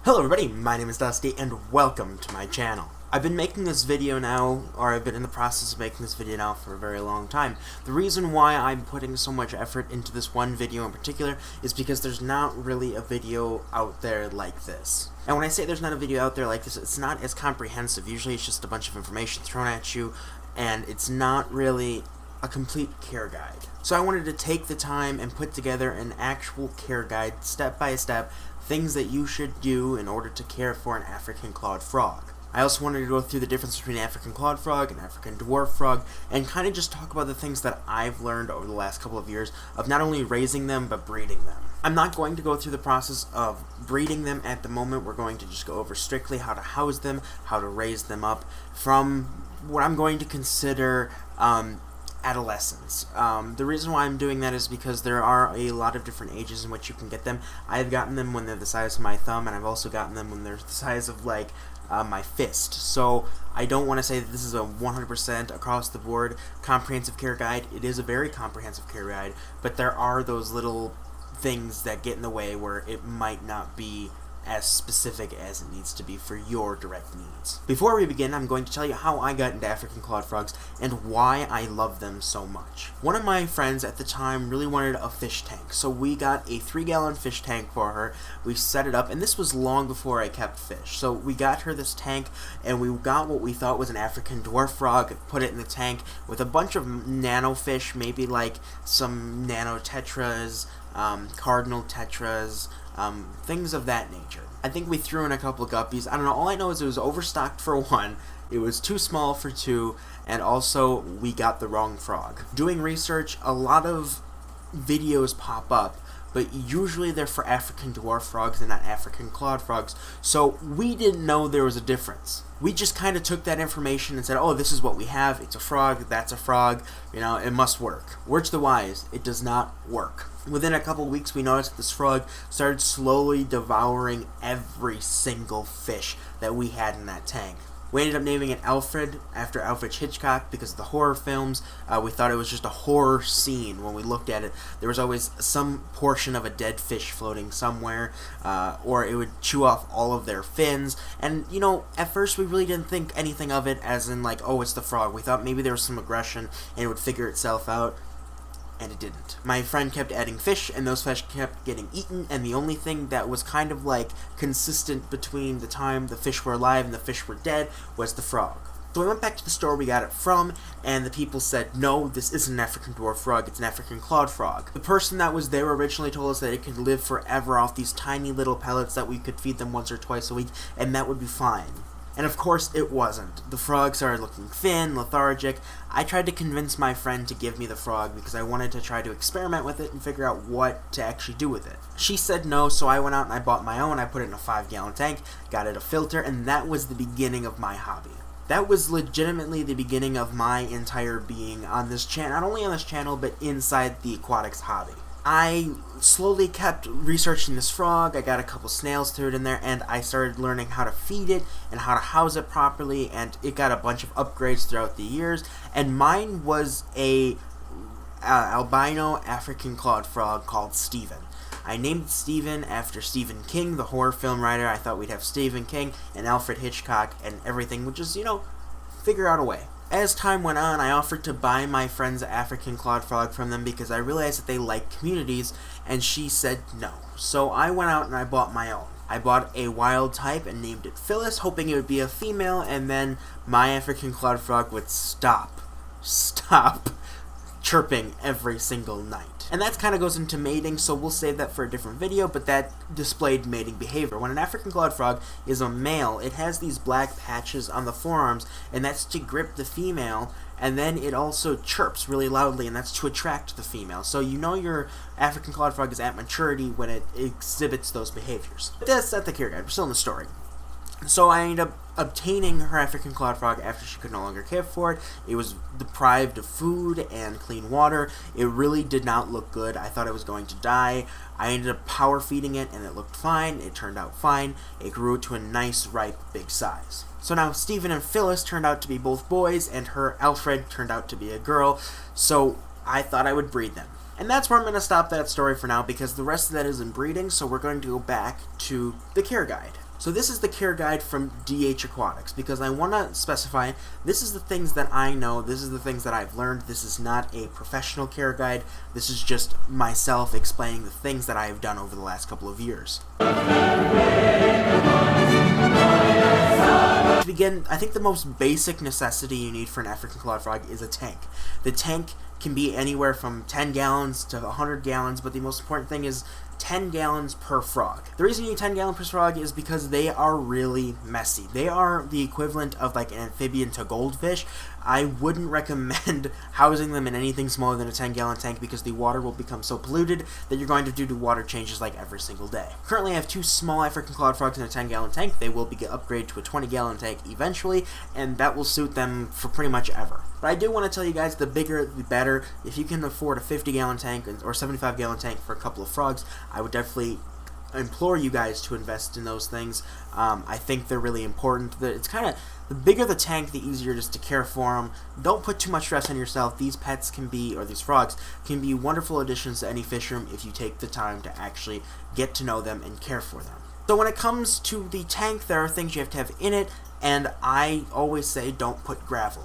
Hello everybody, my name is Dusty and welcome to my channel. I've been making this video now, or I've been in the process of making this video now for a very long time. The reason why I'm putting so much effort into this one video in particular is because there's not really a video out there like this. And when I say there's not a video out there like this, it's not as comprehensive. Usually it's just a bunch of information thrown at you, and it's not really a complete care guide. So I wanted to take the time and put together an actual care guide, step by step, things that you should do in order to care for an African clawed frog. I also wanted to go through the difference between African clawed frog and African dwarf frog, and kind of just talk about the things that I've learned over the last couple of years of not only raising them, but breeding them. I'm not going to go through the process of breeding them at the moment. We're going to just go over strictly how to house them, how to raise them up, from what I'm going to consider adolescence. The reason why I'm doing that is because there are a lot of different ages in which you can get them. I've gotten them when they're the size of my thumb, and I've also gotten them when they're the size of like my fist. So I don't want to say that this is a 100% across the board comprehensive care guide. It is a very comprehensive care guide, but there are those little things that get in the way where it might not be as specific as it needs to be for your direct needs. Before we begin, I'm going to tell you how I got into African clawed frogs and why I love them so much. One of my friends at the time really wanted a fish tank, so we got a 3-gallon fish tank for her. We set it up, and this was long before I kept fish. So we got her this tank, and we got what we thought was an African dwarf frog, put it in the tank with a bunch of nano fish, maybe like some nano tetras, cardinal tetras, things of that nature. I think we threw in a couple of guppies. I don't know, all I know is it was overstocked for one, it was too small for two, and also we got the wrong frog. Doing research, a lot of videos pop up, but usually they're for African dwarf frogs and not African clawed frogs, so we didn't know there was a difference. We just kind of took that information and said, oh, this is what we have, it's a frog, that's a frog, you know, it must work. Word to the wise, it does not work. Within a couple of weeks, we noticed that this frog started slowly devouring every single fish that we had in that tank. We ended up naming it Alfred, after Alfred Hitchcock, because of the horror films. We thought it was just a horror scene when we looked at it. There was always some portion of a dead fish floating somewhere, or it would chew off all of their fins. And, you know, at first we really didn't think anything of it as in like, oh, it's the frog. We thought maybe there was some aggression and it would figure itself out. And it didn't. My friend kept adding fish, and those fish kept getting eaten, and the only thing that was kind of like consistent between the time the fish were alive and the fish were dead was the frog. So we went back to the store we got it from, and the people said, no, this isn't an African dwarf frog, it's an African clawed frog. The person that was there originally told us that it could live forever off these tiny little pellets that we could feed them once or twice a week, and that would be fine. And of course it wasn't. The frog started looking thin, lethargic. I tried to convince my friend to give me the frog because I wanted to try to experiment with it and figure out what to actually do with it. She said no, so I went out and I bought my own. I put it in a 5-gallon tank, got it a filter, and that was the beginning of my hobby. That was legitimately the beginning of my entire being on this channel, not only on this channel, but inside the aquatics hobby. I slowly kept researching this frog. I got a couple snails threw it in there, and I started learning how to feed it and how to house it properly, and it got a bunch of upgrades throughout the years, and mine was a albino African clawed frog called Stephen. I named it Stephen after Stephen King, the horror film writer. I thought we'd have Stephen King and Alfred Hitchcock and everything would just, you know, figure out a way. As time went on, I offered to buy my friend's African clawed frog from them because I realized that they like communities, and she said no. So I went out and I bought my own. I bought a wild type and named it Phyllis, hoping it would be a female, and then my African clawed frog would stop chirping every single night. And that kind of goes into mating, so we'll save that for a different video, but that displayed mating behavior. When an African clawed frog is a male, it has these black patches on the forearms, and that's to grip the female, and then it also chirps really loudly, and that's to attract the female. So you know your African clawed frog is at maturity when it exhibits those behaviors. But that's not the care guide, we're still in the story. So I ended up obtaining her African clawed frog after she could no longer care for it. It was deprived of food and clean water. It really did not look good. I thought it was going to die. I ended up power feeding it, and it looked fine. It turned out fine. It grew to a nice, ripe, big size. So now Stephen and Phyllis turned out to be both boys, and her Alfred turned out to be a girl. So I thought I would breed them. And that's where I'm going to stop that story for now, because the rest of that is in breeding, so we're going to go back to the care guide. So this is the care guide from DH Aquatics, because I want to specify this is the things that I know, this is the things that I've learned. This is not a professional care guide. This is just myself explaining the things that I have done over the last couple of years. To begin, I think the most basic necessity you need for an African clawed frog is a tank. The tank can be anywhere from 10 gallons to 100 gallons, but the most important thing is 10 gallons per frog. The reason you need 10 gallons per frog is because they are really messy. They are the equivalent of like an amphibian to goldfish. I wouldn't recommend housing them in anything smaller than a 10-gallon tank because the water will become so polluted that you're going to do water changes like every single day. Currently I have 2 small African clawed frogs in a 10-gallon tank. They will be upgraded to a 20-gallon tank eventually, and that will suit them for pretty much ever. But I do want to tell you guys, the bigger the better. If you can afford a 50-gallon tank or 75-gallon tank for a couple of frogs, I would definitely implore you guys to invest in those things. I think they're really important. It's kind of, the bigger the tank, the easier it is to care for them. Don't put too much stress on yourself. These pets can be, or these frogs, can be wonderful additions to any fish room if you take the time to actually get to know them and care for them. So when it comes to the tank, there are things you have to have in it, and I always say don't put gravel.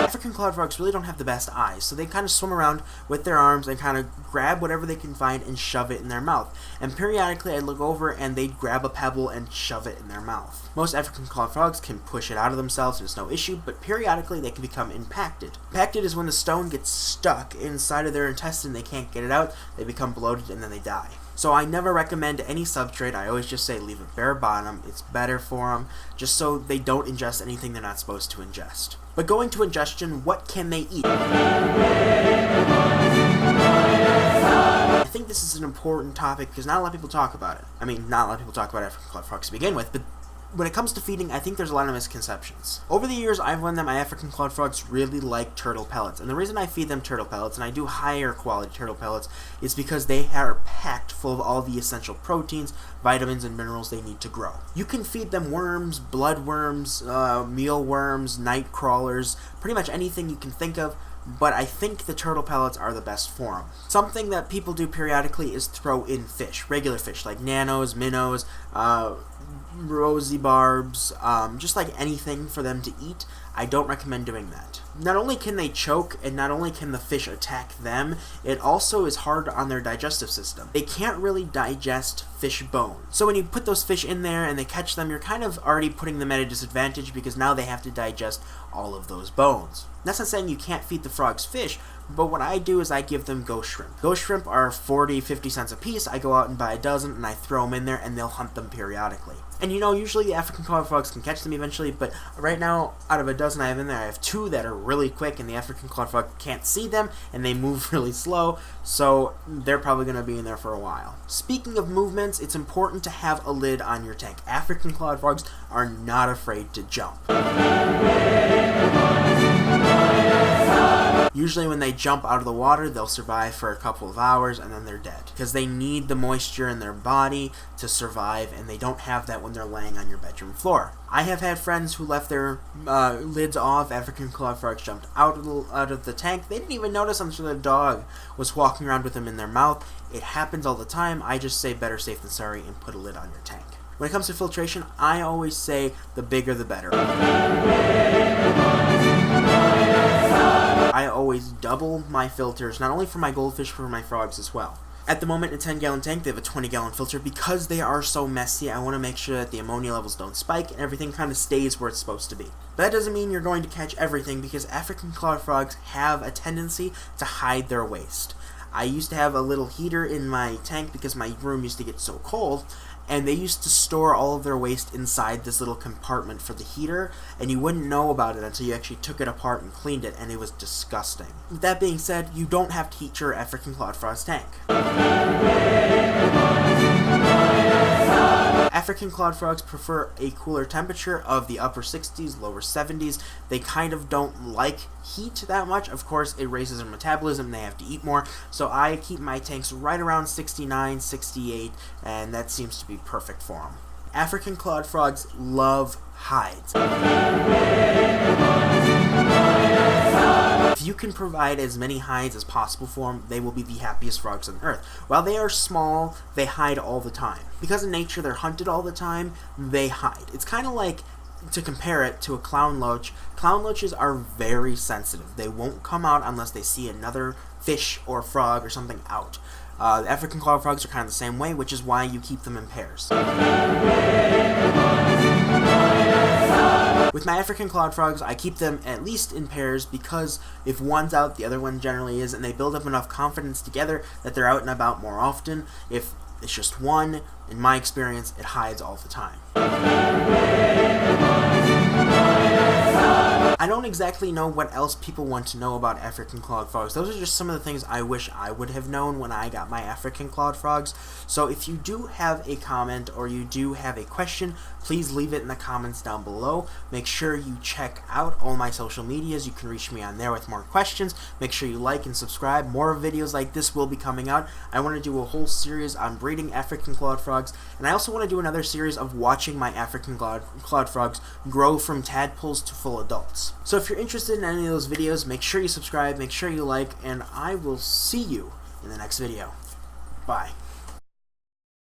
African clawed frogs really don't have the best eyes, so they kind of swim around with their arms and kind of grab whatever they can find and shove it in their mouth. And periodically I'd look over and they'd grab a pebble and shove it in their mouth. Most African clawed frogs can push it out of themselves and it's no issue, but periodically they can become impacted. Impacted is when the stone gets stuck inside of their intestine, they can't get it out, they become bloated, and then they die. So I never recommend any substrate. I always just say leave it bare bottom. It's better for them, just so they don't ingest anything they're not supposed to ingest. But going to ingestion, what can they eat? I think this is an important topic because not a lot of people talk about it. I mean, not a lot of people talk about African clawed frogs to begin with, but when it comes to feeding, I think there's a lot of misconceptions. Over the years, I've learned that my African clawed frogs really like turtle pellets, and the reason I feed them turtle pellets, and I do higher quality turtle pellets, is because they are packed full of all the essential proteins, vitamins, and minerals they need to grow. You can feed them worms, bloodworms, mealworms, night crawlers, pretty much anything you can think of, but I think the turtle pellets are the best for them. Something that people do periodically is throw in fish, regular fish, like nanos, minnows, rosy barbs, just like anything for them to eat. I don't recommend doing that. Not only can they choke, and not only can the fish attack them, it also is hard on their digestive system. They can't really digest fish bone. So when you put those fish in there and they catch them, you're kind of already putting them at a disadvantage because now they have to digest all of those bones. That's not saying you can't feed the frogs fish, but what I do is I give them ghost shrimp. Ghost shrimp are 40-50 cents a piece. I go out and buy a dozen and I throw them in there and they'll hunt them periodically. And you know, usually the African clawed frogs can catch them eventually, but right now, out of a dozen I have in there, I have 2 that are really quick and the African clawed frog can't see them and they move really slow, so they're probably going to be in there for a while. Speaking of movements, it's important to have a lid on your tank. African clawed frogs are not afraid to jump. Usually when they jump out of the water, they'll survive for a couple of hours and then they're dead. Because they need the moisture in their body to survive, and they don't have that when they're laying on your bedroom floor. I have had friends who left their lids off. African clawed frogs jumped out of the tank. They didn't even notice until their dog was walking around with them in their mouth. It happens all the time. I just say better safe than sorry and put a lid on your tank. When it comes to filtration, I always say the bigger the better. I always double my filters, not only for my goldfish, but for my frogs as well. At the moment, in a 10-gallon tank, they have a 20-gallon filter. Because they are so messy, I want to make sure that the ammonia levels don't spike and everything kind of stays where it's supposed to be. But that doesn't mean you're going to catch everything, because African clawed frogs have a tendency to hide their waste. I used to have a little heater in my tank because my room used to get so cold, and they used to store all of their waste inside this little compartment for the heater, and you wouldn't know about it until you actually took it apart and cleaned it, and it was disgusting. With that being said, you don't have to heat your African clawed frog's tank. African clawed frogs prefer a cooler temperature of the upper 60s, lower 70s. They kind of don't like heat that much. Of course, it raises their metabolism, they have to eat more, so I keep my tanks right around 69, 68, and that seems to be perfect for them. African clawed frogs love hides. If If you can provide as many hides as possible for them, they will be the happiest frogs on earth. While they are small, they hide all the time. Because in nature they're hunted all the time, they hide. It's kind of like, to compare it to a clown loach, clown loaches are very sensitive. They won't come out unless they see another fish or frog or something out. The African cloud frogs are kind of the same way, which is why you keep them in pairs. With my African cloud frogs, I keep them at least in pairs because if one's out, the other one generally is, and they build up enough confidence together that they're out and about more often. If it's just one, in my experience, it hides all the time. I don't exactly know what else people want to know about African cloud frogs. Those are just some of the things I wish I would have known when I got my African cloud frogs. So if you do have a comment or you do have a question, please leave it in the comments down below. Make sure you check out all my social medias. You can reach me on there with more questions. Make sure you like and subscribe. More videos like this will be coming out. I want to do a whole series on breeding African cloud frogs, and I also want to do another series of watching my African cloud frogs grow from tadpoles to full adults. So if you're interested in any of those videos, make sure you subscribe, make sure you like, and I will see you in the next video. Bye.